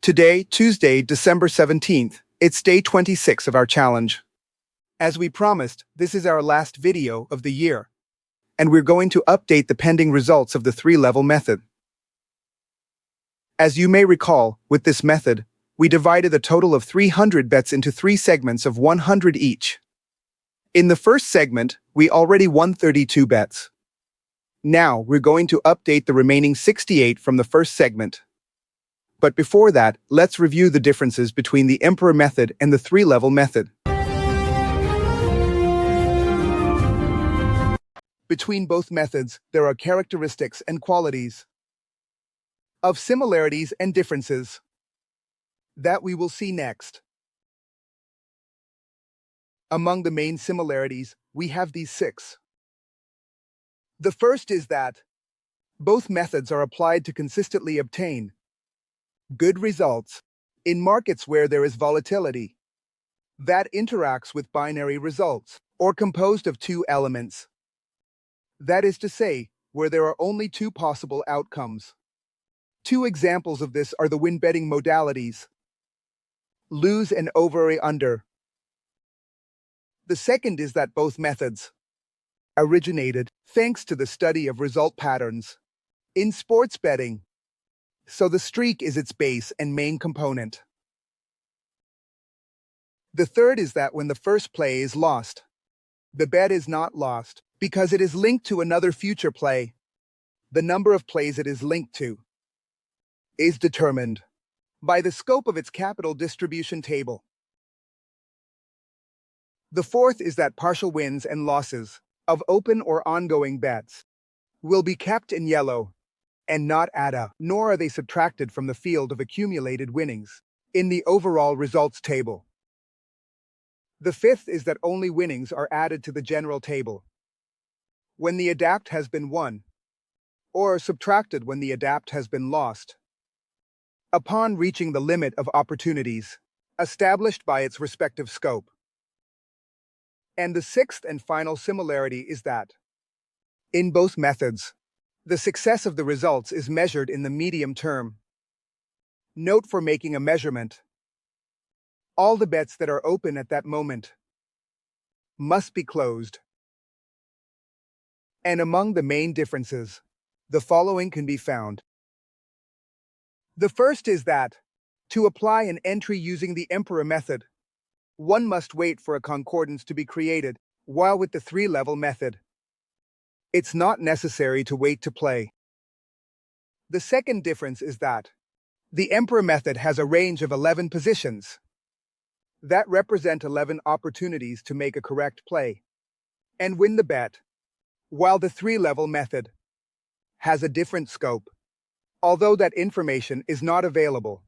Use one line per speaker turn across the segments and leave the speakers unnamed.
Today, Tuesday, December 17th, it's day 26 of our challenge. As we promised, this is our last video of the year, and we're going to update the pending results of the three-level method. As you may recall, with this method, we divided a total of 300 bets into 3 segments of 100 each. In the first segment, we already won 32 bets. Now, we're going to update the remaining 68 from the first segment. But before that, let's review the differences between the Emperor method and the three-level method. Between both methods, there are characteristics and qualities of similarities and differences that we will see next. Among the main similarities, we have these 6. The first is that both methods are applied to consistently obtain good results in markets where there is volatility that interacts with binary results or composed of 2 elements. That is to say, where there are only 2 possible outcomes. 2 examples of this are the win betting modalities, lose and over/under. The second is that both methods originated thanks to the study of result patterns in sports betting. So the streak is its base and main component. The third is that when the first play is lost, the bet is not lost because it is linked to another future play. The number of plays it is linked to is determined by the scope of its capital distribution table. The fourth is that partial wins and losses of open or ongoing bets will be kept in yellow and not added, nor are they subtracted from the field of accumulated winnings in the overall results table. The fifth is that only winnings are added to the general table when the adapt has been won, or subtracted when the adapt has been lost, upon reaching the limit of opportunities established by its respective scope. And the sixth and final similarity is that, in both methods, the success of the results is measured in the medium term. Note for making a measurement: all the bets that are open at that moment must be closed. And among the main differences, the following can be found. The first is that, to apply an entry using the Emperor method, one must wait for a concordance to be created, while with the three-level method, it's not necessary to wait to play. The second difference is that the Emperor method has a range of 11 positions that represent 11 opportunities to make a correct play and win the bet, while the three-level method has a different scope, although that information is not available.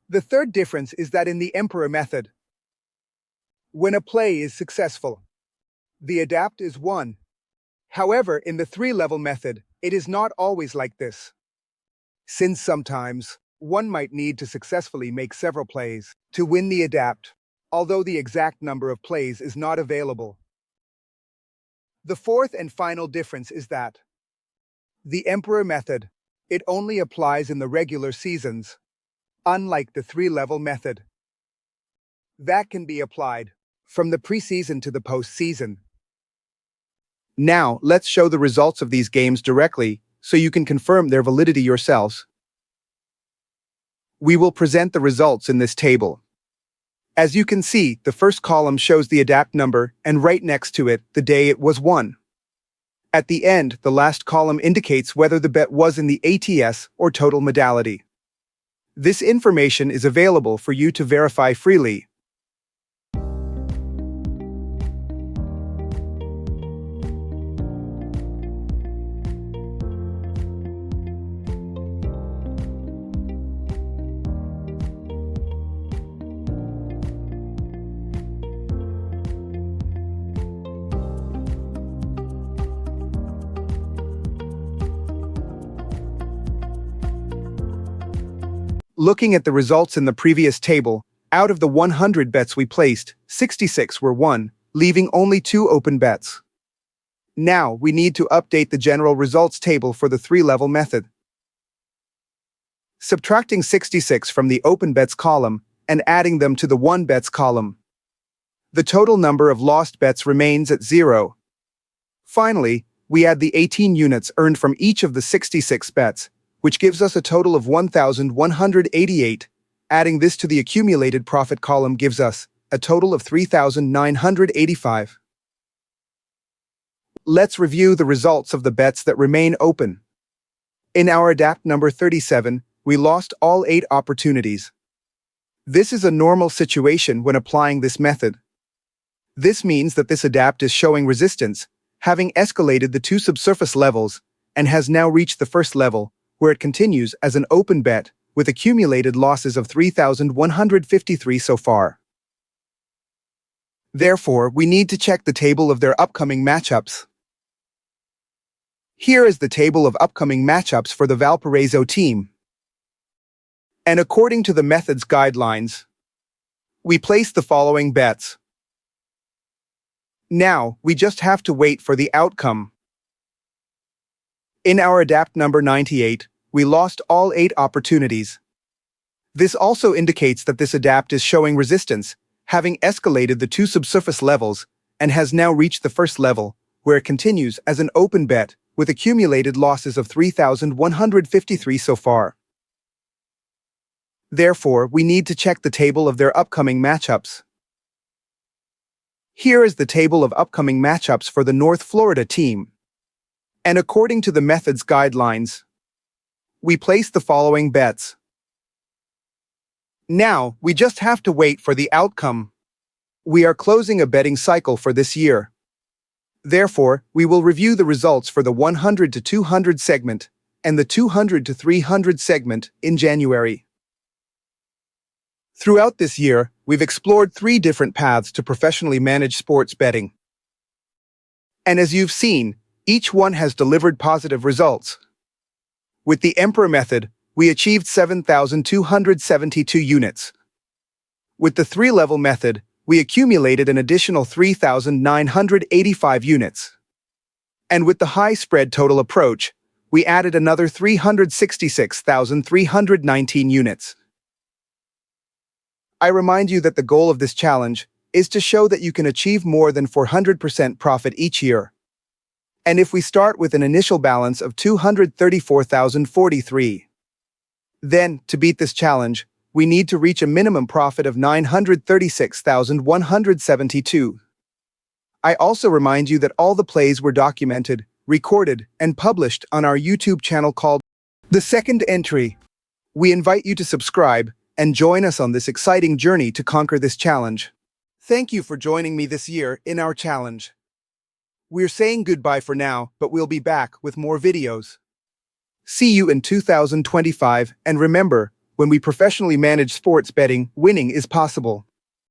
The third difference is that in the Emperor method, when a play is successful, the adapt is won. However, in the three-level method, it is not always like this, since sometimes one might need to successfully make several plays to win the adapt, although the exact number of plays is not available. The fourth and final difference is that the Emperor method, it only applies in the regular seasons, unlike the three-level method that can be applied from the preseason to the postseason. Now, let's show the results of these games directly so you can confirm their validity yourselves. We will present the results in this table. As you can see, the first column shows the adapt number and right next to it, the day it was won. At the end, the last column indicates whether the bet was in the ATS or total modality. This information is available for you to verify freely. Looking at the results in the previous table, out of the 100 bets we placed, 66 were won, leaving only 2 open bets. Now, we need to update the general results table for the three-level method. subtracting 66 from the open bets column and adding them to the won bets column. The total number of lost bets remains at 0. Finally, we add the 18 units earned from each of the 66 bets, which gives us a total of 1,188. Adding this to the accumulated profit column gives us a total of 3,985. Let's review the results of the bets that remain open. In our adapt number 37, we lost all 8 opportunities. This is a normal situation when applying this method. This means that this adapt is showing resistance, having escalated the 2 subsurface levels, and has now reached the first level, where it continues as an open bet, with accumulated losses of 3,153 so far. Therefore, we need to check the table of their upcoming matchups. Here is the table of upcoming matchups for the Valparaiso team. And according to the method's guidelines, we place the following bets. Now, we just have to wait for the outcome. In our adapt number 98, we lost all 8 opportunities. This also indicates that this adapt is showing resistance, having escalated the 2 subsurface levels, and has now reached the first level, where it continues as an open bet, with accumulated losses of 3,153 so far. Therefore, we need to check the table of their upcoming matchups. Here is the table of upcoming matchups for the North Florida team. And according to the method's guidelines, we place the following bets. Now, we just have to wait for the outcome. We are closing a betting cycle for this year. Therefore, we will review the results for the 100 to 200 segment and the 200 to 300 segment in January. Throughout this year, we've explored 3 different paths to professionally manage sports betting. And as you've seen, each one has delivered positive results. With the Emperor method, we achieved 7,272 units. With the 3-level method, we accumulated an additional 3,985 units. And with the high spread total approach, we added another 366,319 units. I remind you that the goal of this challenge is to show that you can achieve more than 400% profit each year. And if we start with an initial balance of 234,043, then, to beat this challenge, we need to reach a minimum profit of 936,172. I also remind you that all the plays were documented, recorded, and published on our YouTube channel called The Second Entry. We invite you to subscribe and join us on this exciting journey to conquer this challenge. Thank you for joining me this year in our challenge. We're saying goodbye for now, but we'll be back with more videos. See you in 2025, and remember, when we professionally manage sports betting, winning is possible.